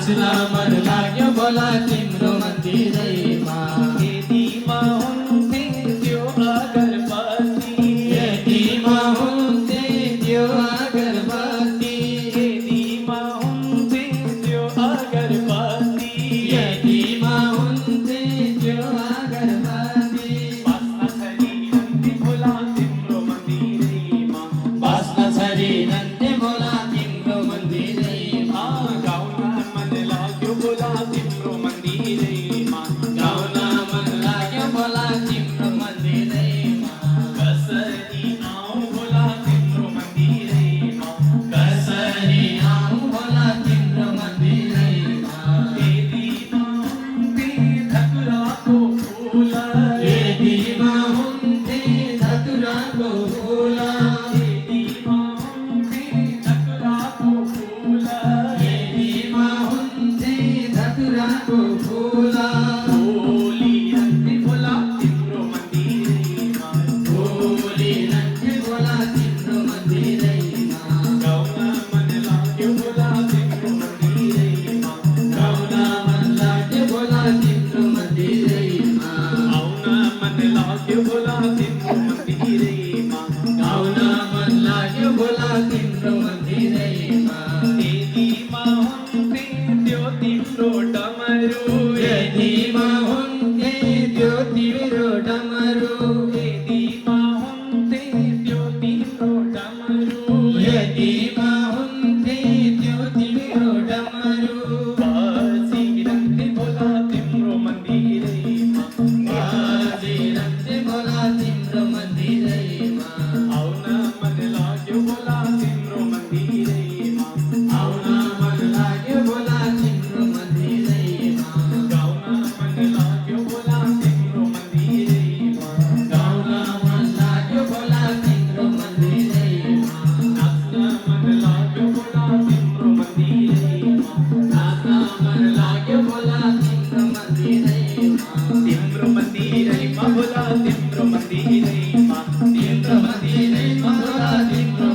बास्न मन लाग्यो बोला तिम्रो मन्दिरैमा यदीमा हुन्थे त्यो अगरबत्ती यदीमा हुन्थे त्यो अगरबत्ती यदीमा हुन्थे त्यो अगरबत्ती यदीमा हुन्थे त्यो अगरबत्ती बास्न छरिन्थे भोला बास्न छरिन्थे बोला तिम्रो मन्दिरैमा तिम्रो मन्दिरैमा गाउन मन लाग्यो भोला तिम्रो मन्दिरैमा गाउन मन लाग्यो बोला तिम्रो मन्दिरैमा कसरी आऊँ भोला तिम्रो मन्दिरैमा कसरी आऊँ बोला तिम्रो मन्दिरैमा यदीमा हुन्थे धतुराको फूल यदीमा हुन्थे धतुराको फूल यदीमा हुन्थे धतुराको फूल यदीमा हुन्थे धतुराको फूल बोलिरहन्थे भोला तिम्रो मन्दिरैमा बोलिरहन्थे बोला तिम्रो मन्दिरैमा गाउन मन लाग्यो भोला तिम्रो मन्दिरैमा गाउन मन लाग्यो बोला तिम्रो मन्दिरैमा आउन मन लाग्यो भोला तिम्रो मन्दिरैमा गाउन मन लाग्यो बोला तिम्रो मन्दिरैमा